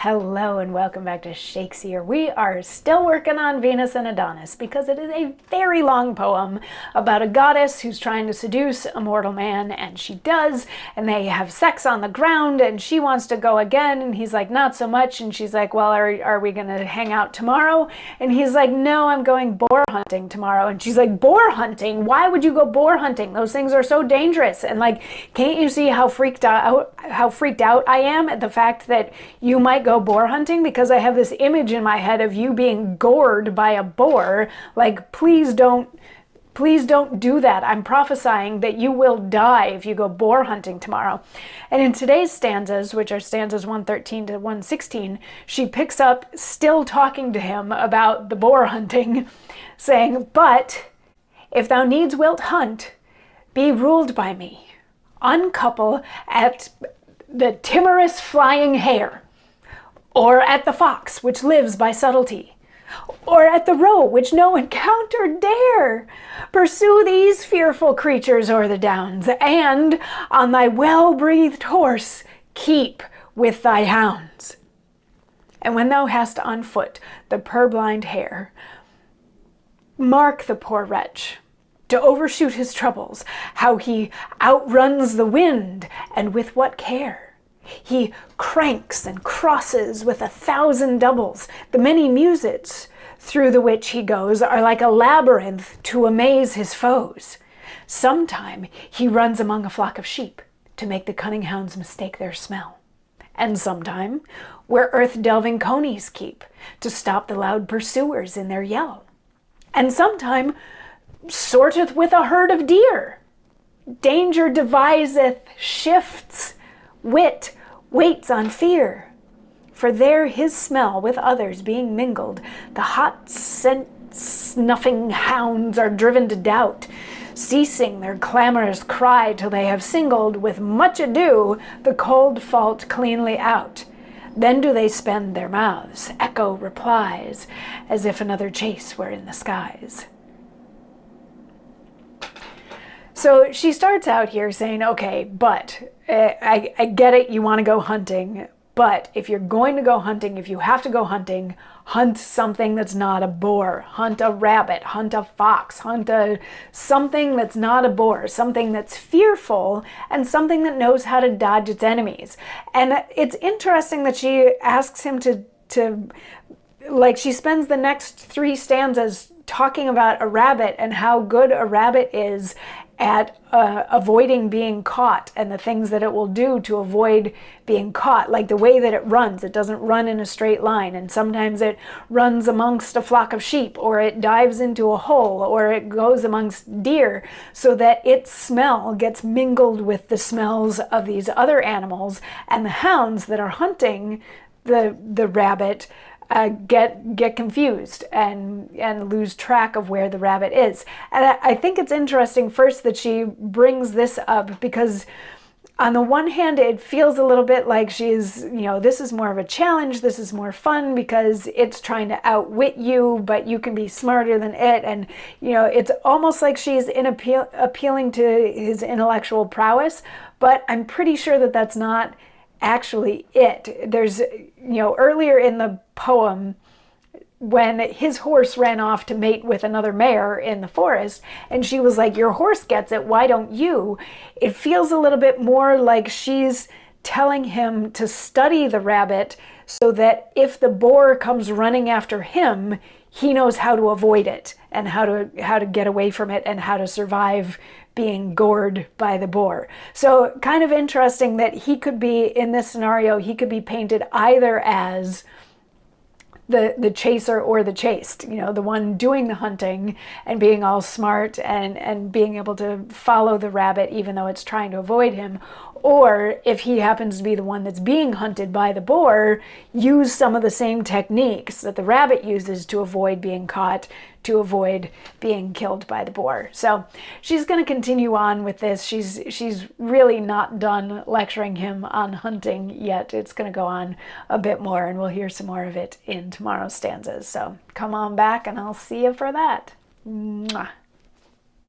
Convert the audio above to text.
Hello and welcome back to Shakesyear. We are still working on Venus and Adonis because it is a very long poem about a goddess who's trying to seduce a mortal man, and she does, and they have sex on the ground, and she wants to go again, and he's like, not so much, and she's like, well, are we gonna hang out tomorrow? And he's like, no, I'm going boar hunting tomorrow. And she's like, boar hunting? Why would you go boar hunting? Those things are so dangerous. And like, can't you see how freaked out I am at the fact that you might go boar hunting? Because I have this image in my head of you being gored by a boar. Like, please don't do that. I'm prophesying that you will die if you go boar hunting tomorrow. And in today's stanzas, which are stanzas 113 to 116, she picks up, still talking to him about the boar hunting, saying, but if thou needs wilt hunt, be ruled by me. Uncouple at the timorous flying hare, or at the fox which lives by subtlety, or at the roe which no encounter dare. Pursue these fearful creatures o'er the downs, and on thy well-breathed horse keep with thy hounds. And when thou hast on foot the purblind hare, mark the poor wretch, to overshoot his troubles, how he outruns the wind, and with what care. He cranks and crosses with 1,000 doubles. The many muses through the which he goes are like a labyrinth to amaze his foes. Sometime he runs among a flock of sheep to make the cunning hounds mistake their smell. And sometime where earth-delving conies keep to stop the loud pursuers in their yell. And sometime sorteth with a herd of deer. Danger deviseth, shifts, wit waits on fear. For there his smell with others being mingled, the hot scent snuffing hounds are driven to doubt, ceasing their clamorous cry till they have singled with much ado the cold fault cleanly out. Then do they spend their mouths, echo replies, as if another chase were in the skies. So she starts out here saying, okay, but I get it, you want to go hunting, but if you're going to go hunting, if you have to go hunting, hunt something that's not a boar, hunt a rabbit, hunt a fox, something that's not a boar, something that's fearful, and something that knows how to dodge its enemies. And it's interesting that she asks him to like, she spends the next 3 stanzas talking about a rabbit and how good a rabbit is at avoiding being caught, and the things that it will do to avoid being caught, like the way that it runs. It doesn't run in a straight line, and sometimes it runs amongst a flock of sheep, or it dives into a hole, or it goes amongst deer, so that its smell gets mingled with the smells of these other animals, and the hounds that are hunting the rabbit get confused and lose track of where the rabbit is. And I think it's interesting first that she brings this up, because on the one hand it feels a little bit like she's, this is more of a challenge, this is more fun because it's trying to outwit you, but you can be smarter than it. And it's almost like she's appealing to his intellectual prowess, but I'm pretty sure that that's not actually it. There's, earlier in the poem, when his horse ran off to mate with another mare in the forest, and she was like, your horse gets it, why don't you? It feels a little bit more like she's telling him to study the rabbit so that if the boar comes running after him, he knows how to avoid it and how to get away from it and how to survive being gored by the boar. So kind of interesting that he could be, in this scenario, he could be painted either as the chaser or the chased, the one doing the hunting and being all smart and being able to follow the rabbit even though it's trying to avoid him. Or if he happens to be the one that's being hunted by the boar, use some of the same techniques that the rabbit uses to avoid being caught, to avoid being killed by the boar. So she's going to continue on with this. She's really not done lecturing him on hunting yet. It's going to go on a bit more, and we'll hear some more of it in tomorrow's stanzas. So come on back and I'll see you for that. Mwah.